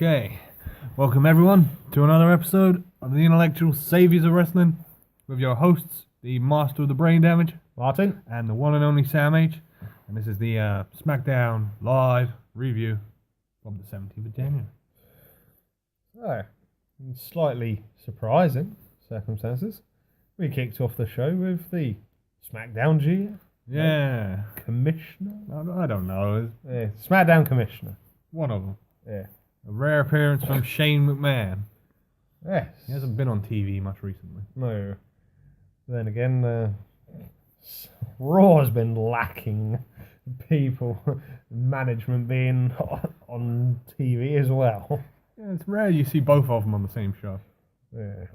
Okay, welcome everyone to another episode of the Intellectual Saviors of Wrestling with your hosts, the Master of the Brain Damage, Martin. and the one and only Sam H. And this is the Smackdown live review from the 17th of January. So, in slightly surprising circumstances, we kicked off the show with the Smackdown G. Yeah. Commissioner? I don't know. Yeah, Smackdown Commissioner. One of them. Yeah. A rare appearance from Shane McMahon. Yes. He hasn't been on TV much recently. No. Then again, Raw has been lacking people, management being on TV as well. Yeah, it's rare you see both of them on the same show. Yeah.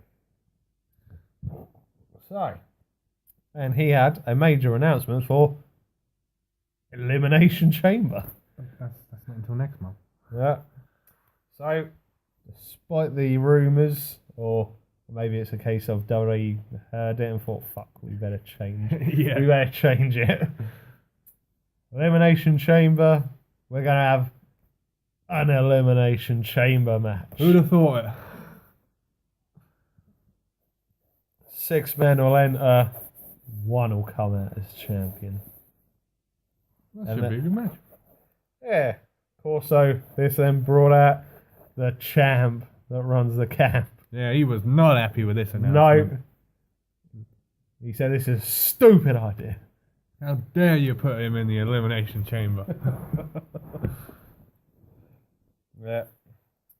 So, and he had a major announcement for Elimination Chamber. That's not until next month. Yeah. So, despite the rumours, or maybe it's a case of WWE heard it and thought, fuck, we better change. Yeah. We better change it. Elimination Chamber, we're going to have an Elimination Chamber match. Who'd have thought it? 6 men will enter, 1 will come out as champion. That should be a good match. Yeah. Also, this then brought out the champ that runs the camp. Yeah, he was not happy with this announcement. No. He said this is a stupid idea. How dare you put him in the Elimination Chamber? Yeah.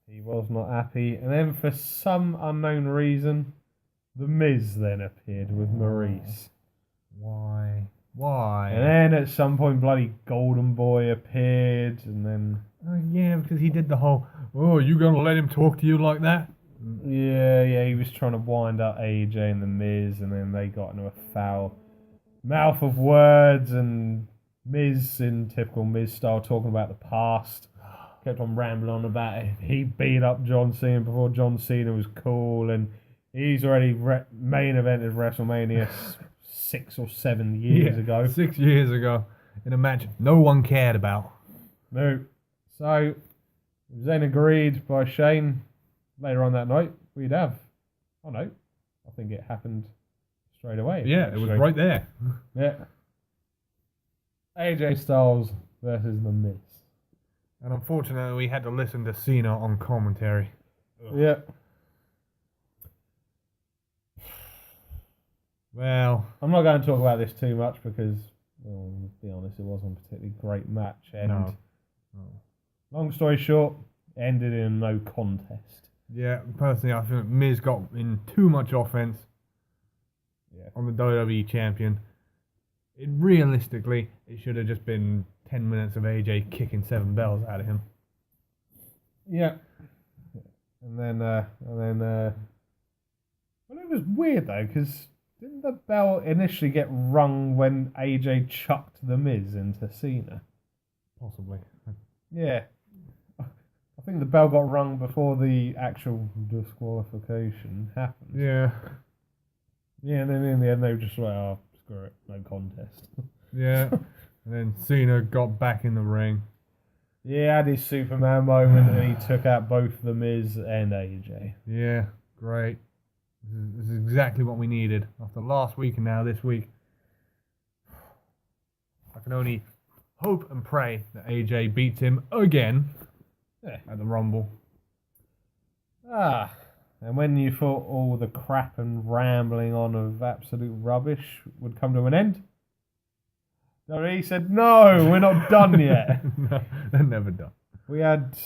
He was not happy. And then for some unknown reason, the Miz then appeared with Maurice. Why? Why? And then at some point, bloody Golden Boy appeared, and then... Oh, yeah, because he did the whole, oh, you gonna let him talk to you like that? Yeah, he was trying to wind up AJ and the Miz, and then they got into a foul mouth of words, and Miz, in typical Miz style, talking about the past, kept on rambling on about it. He beat up John Cena before John Cena was cool, and he's already main evented WrestleMania 6 or 7 years ago. 6 years ago, in a match no one cared about. No. So, it was then agreed by Shane later on that night we'd have. Oh no, I think it happened straight away. Yeah, it was right there. Yeah. AJ Styles versus The Miz. And unfortunately, we had to listen to Cena on commentary. Ugh. Yeah. Well, I'm not going to talk about this too much because, well, to be honest, it wasn't a particularly great match. And no. Long story short, ended in no contest. Yeah, personally, I think Miz got in too much offense on the WWE champion. Realistically, it should have just been 10 minutes of AJ kicking 7 bells out of him. Yeah. And then, well, it was weird though, because didn't the bell initially get rung when AJ chucked the Miz into Cena? Possibly. Yeah. I think the bell got rung before the actual disqualification happened. Yeah. Yeah, and then in the end they were just like, oh, screw it, no contest. Yeah. And then Cena got back in the ring. Yeah, had his Superman moment and he took out both the Miz and AJ. Yeah, great. This is exactly what we needed after last week and now this week. I can only hope and pray that AJ beats him again at the Rumble. And when you thought all the crap and rambling on of absolute rubbish would come to an end, he said, no, we're not done yet. No, they're never done. We had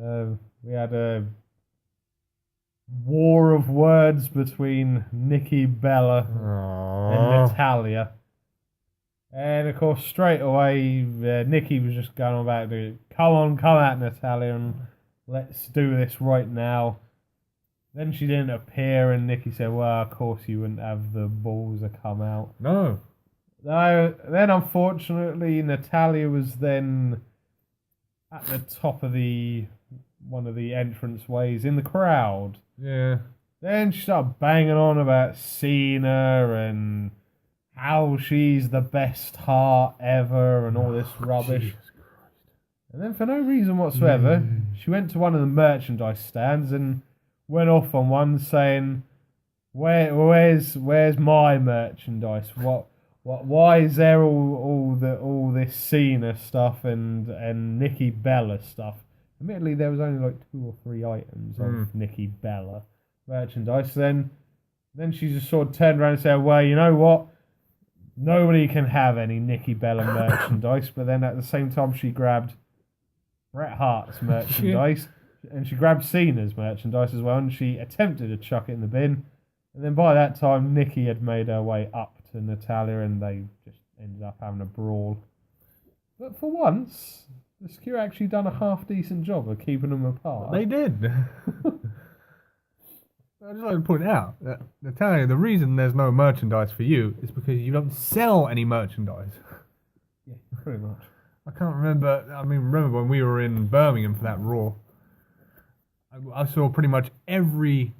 a war of words between Nikki, Bella, and Natalya. And of course, straight away, Nikki was just going on about it. Come out, Natalya, and let's do this right now. Then she didn't appear, and Nikki said, well, of course you wouldn't have the balls to come out. No. Then, unfortunately, Natalya was then at the top of one of the entrance ways in the crowd. Yeah. Then she started banging on about Cena and how she's the best heart ever and all this rubbish. And then for no reason whatsoever, she went to one of the merchandise stands and went off on one saying, "Where's my merchandise? Why is there all this Cena stuff and Nikki Bella stuff?" Admittedly, there was only like 2 or 3 items of Nikki Bella merchandise. Then she just sort of turned around and said, "Well, you know what? Nobody can have any Nikki Bella merchandise." But then at the same time, she grabbed Bret Hart's merchandise and she grabbed Cena's merchandise as well, and she attempted to chuck it in the bin. And then by that time, Nikki had made her way up to Natalya, and they just ended up having a brawl. But for once, the Secure actually done a half-decent job of keeping them apart. They did. I just like to point out that, Natalya, the reason there's no merchandise for you is because you don't sell any merchandise. Yeah, pretty much. I can't remember. I mean, remember when we were in Birmingham for that Raw? I saw pretty much every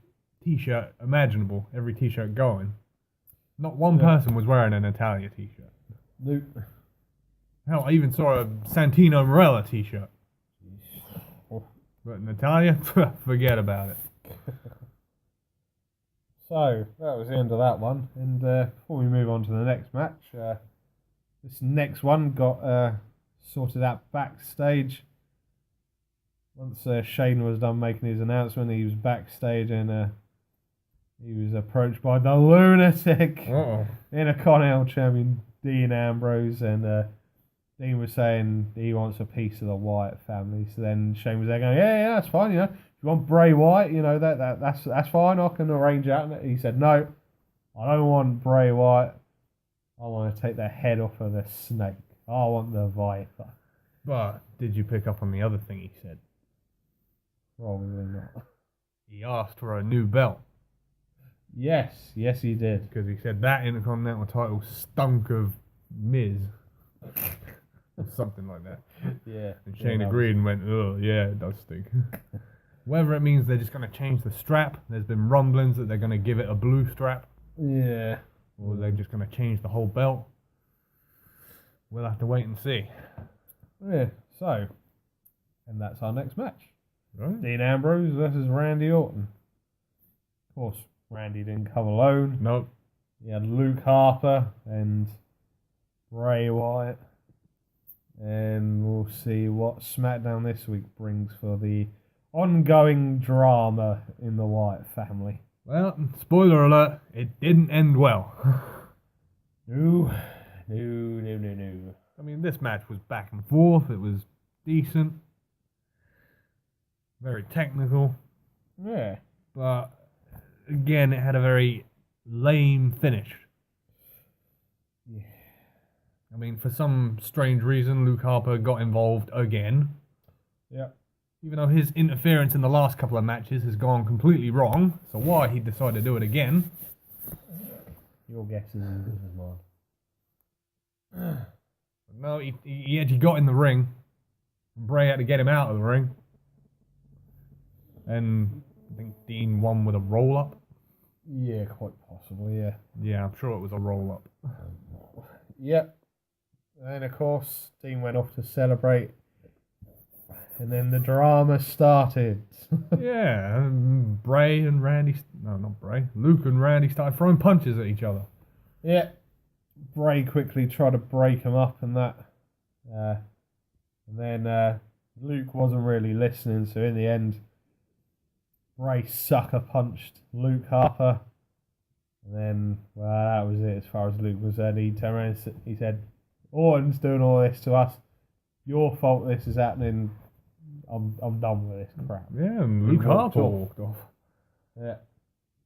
T-shirt imaginable, every T-shirt going. Not one person was wearing a Natalya T-shirt. Nope. Hell, I even saw a Santino Morella T-shirt. But Natalya, forget about it. So, that was the end of that one. And before we move on to the next match, this next one got sorted out backstage. Once Shane was done making his announcement, he was backstage and he was approached by the lunatic Intercontinental Champion Dean Ambrose, and Dean was saying he wants a piece of the Wyatt family. So then Shane was there going, yeah, that's fine, you know. If you want Bray Wyatt, you know, that's fine, I can arrange that. And he said, no, I don't want Bray Wyatt. I want to take the head off of the snake. I want the Viper. But did you pick up on the other thing he said? Probably not. He asked for a new belt. Yes, he did. Because he said that Intercontinental title stunk of Miz. Or something like that. Yeah. And Shane agreed and went, oh, yeah, it does stink. Whether it means they're just going to change the strap, there's been rumblings that they're going to give it a blue strap. Yeah. Or they're just going to change the whole belt. We'll have to wait and see. Yeah, so, and that's our next match. Right. Dean Ambrose versus Randy Orton. Of course, Randy didn't come alone. Nope. He had Luke Harper and Bray Wyatt. And we'll see what SmackDown this week brings for the ongoing drama in the Wyatt family. Well, spoiler alert, it didn't end well. No. I mean, this match was back and forth. It was decent. Very technical. Yeah. But, again, it had a very lame finish. Yeah. I mean, for some strange reason, Luke Harper got involved again. Yeah. Even though his interference in the last couple of matches has gone completely wrong. So why he decided to do it again? Your guess is as good as mine. No, he actually got in the ring. Bray had to get him out of the ring. And I think Dean won with a roll-up. Yeah, quite possibly, yeah. Yeah, I'm sure it was a roll-up. Yep. And of course, Dean went off to celebrate. And then the drama started. Yeah, and Bray and Randy... No, not Bray. Luke and Randy started throwing punches at each other. Yeah. Bray quickly tried to break him up and that. And then Luke wasn't really listening, so in the end, Bray sucker punched Luke Harper. And then, well, that was it as far as Luke was concerned. He turned around and he said, Orton's doing all this to us. Your fault this is happening. I'm done with this crap. Yeah, and Luke Harper walked off. Yeah.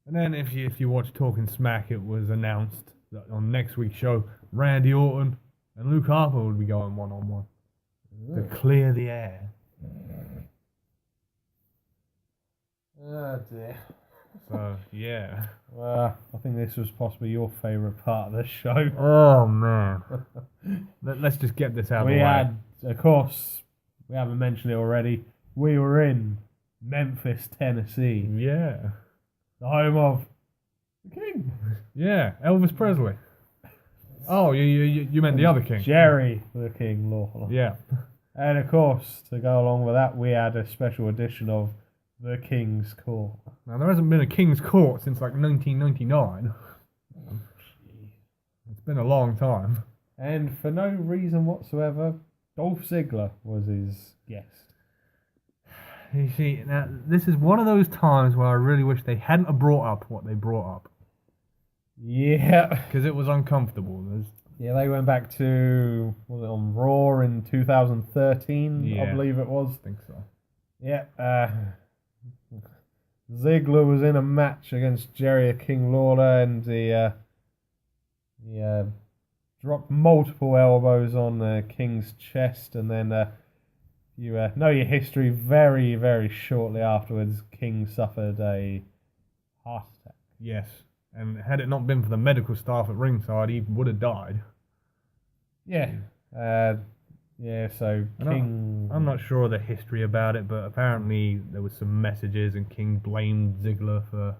And then if you watch Talking Smack, it was announced that on next week's show, Randy Orton and Luke Harper would be going one-on-one to clear the air. Oh dear. So, yeah. Well, I think this was possibly your favourite part of the show. Oh, man. Let's just get this out of the way. We had, of course, we haven't mentioned it already, we were in Memphis, Tennessee. Yeah. The home of the King. Yeah, Elvis Presley. Oh, you meant the other King. Jerry the King Lawler. Yeah. And of course, to go along with that, we had a special edition of The King's Court. Now, there hasn't been a King's Court since like 1999. It's been a long time. And for no reason whatsoever, Dolph Ziggler was his guest. You see, now, this is one of those times where I really wish they hadn't have brought up what they brought up. Yeah. Because it was uncomfortable. Yeah, they went back to, was it on Raw in 2013, Yeah. I believe it was. I think so. Yeah. Ziggler was in a match against Jerry King Lawler, and he dropped multiple elbows on King's chest, and then you know your history. Very, very shortly afterwards, King suffered a heart attack. Yes. And had it not been for the medical staff at ringside, he would have died. Yeah. So King... I'm not sure of the history about it, but apparently there was some messages and King blamed Ziggler for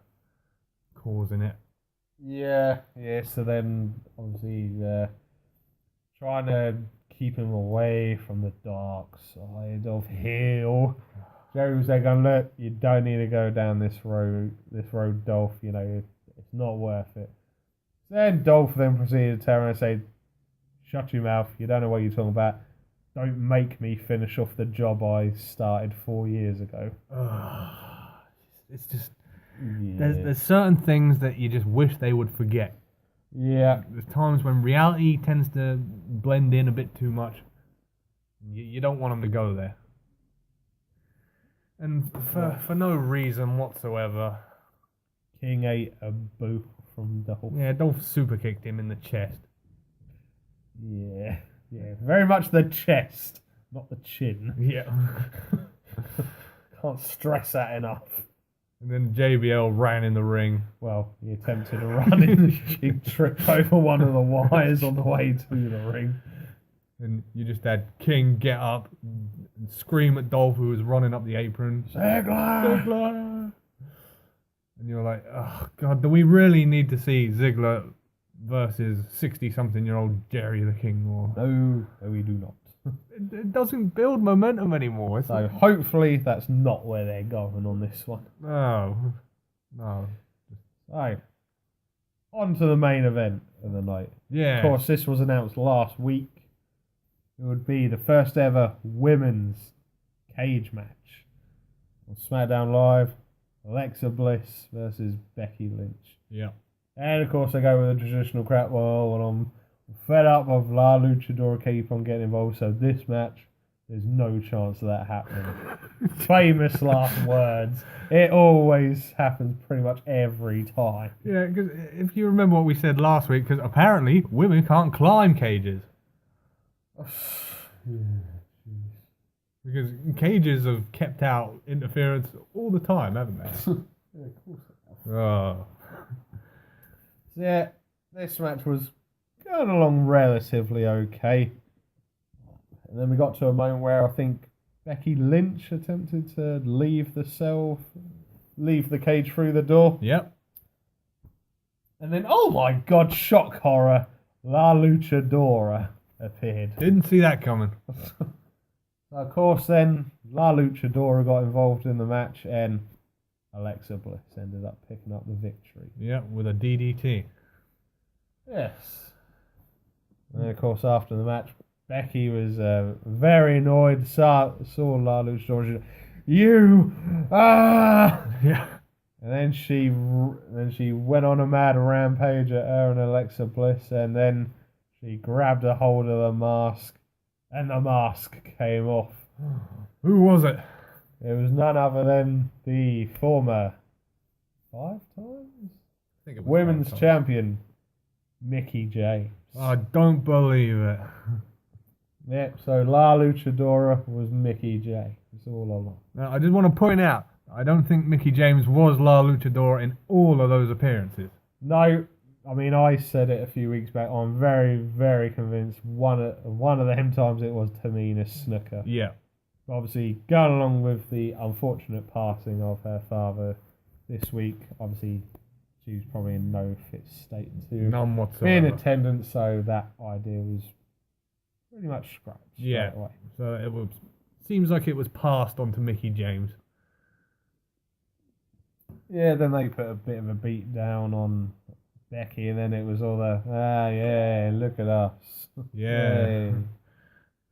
causing it. Yeah, so then obviously trying to keep him away from the dark side of heel. Jerry was there going, look, you don't need to go down this road, Dolph, you know, it's not worth it. Then Dolph then proceeded to tell him and say, shut your mouth, you don't know what you're talking about. Don't make me finish off the job I started 4 years ago. It's just... Yeah. There's certain things that you just wish they would forget. Yeah. There's times when reality tends to blend in a bit too much. You don't want them to go there. And for no reason whatsoever. King ate a boot from Dolph. Yeah, Dolph super kicked him in the chest. Yeah, very much the chest, not the chin. Yeah. Can't stress that enough. And then JBL ran in the ring. Well, he attempted to run in. He tripped over one of the wires on the way to the ring. And you just had King get up and scream at Dolph, who was running up the apron. Ziggler! And you're like, oh, God, do we really need to see Ziggler versus 60-something-year-old Jerry the King Lawler? No, we do not. It doesn't build momentum anymore. So hopefully that's not where they're going on this one. No. So, on to the main event of the night. Yeah. Of course, this was announced last week. It would be the first ever women's cage match on SmackDown Live. Alexa Bliss versus Becky Lynch. Yeah. And of course, I go with the traditional crap. Well, when I'm fed up of La Luchadora keep on getting involved, so this match, there's no chance of that happening. Famous last words. It always happens pretty much every time. Yeah, because if you remember what we said last week, because apparently women can't climb cages. Because cages have kept out interference all the time, haven't they? Yeah, of course they have. Oh. So yeah, this match was going along relatively okay. And then we got to a moment where I think Becky Lynch attempted to leave the cage through the door. Yep. And then, oh my God, shock horror, La Luchadora appeared. Didn't see that coming. Of course, then La Luchadora got involved in the match, and Alexa Bliss ended up picking up the victory. Yep, with a DDT. Yes. And of course, after the match, Becky was very annoyed. Saw La Luchadora. You Yeah. And then she went on a mad rampage at her and Alexa Bliss, and then she grabbed a hold of the mask, and the mask came off. Who was it? It was none other than the former 5 times I think it was women's 5 times. champion, Mickey James. I don't believe it. Yep, so La Luchadora was Mickey James all along. Now, I just want to point out, I don't think Mickey James was La Luchadora in all of those appearances. No, I mean, I said it a few weeks back. I'm very, very convinced one of them times it was Tamina Snuka. Yeah. Obviously, going along with the unfortunate passing of her father this week, obviously, she was probably in no fit state to None be in whatsoever. attendance, so that idea was pretty much scrapped Yeah. straight away. So it was. Seems like it was passed on to Mickey James. Yeah, then they put a bit of a beat down on Becky, and then it was all the, yeah, look at us. Yeah. Yay.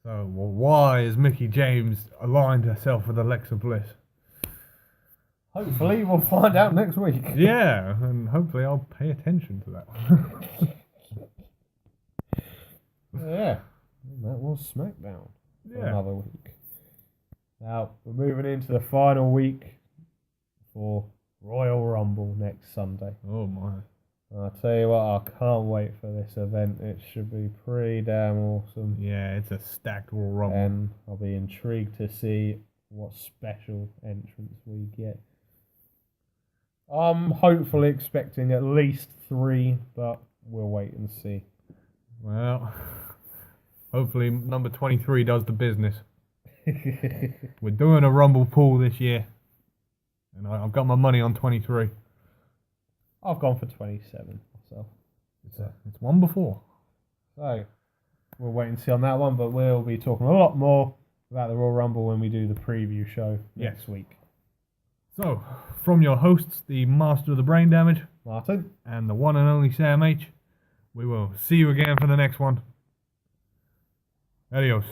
So why is Mickey James aligned herself with Alexa Bliss? Hopefully we'll find out next week. Yeah, and hopefully I'll pay attention to that. Yeah, and that was Smackdown for Yeah. another week. Now, we're moving into the final week for Royal Rumble next Sunday. Oh my. I'll tell you what, I can't wait for this event. It should be pretty damn awesome. Yeah, it's a stacked Royal Rumble. And I'll be intrigued to see what special entrance we get. I'm hopefully expecting at least 3, but we'll wait and see. Well, hopefully number 23 does the business. We're doing a Rumble pool this year. And I've got my money on 23. I've gone for 27 myself. It's one before. So, we'll wait and see on that one, but we'll be talking a lot more about the Royal Rumble when we do the preview show next week. So, from your hosts, the Master of the Brain Damage, Martin? and the one and only Sam H, we will see you again for the next one. Adios.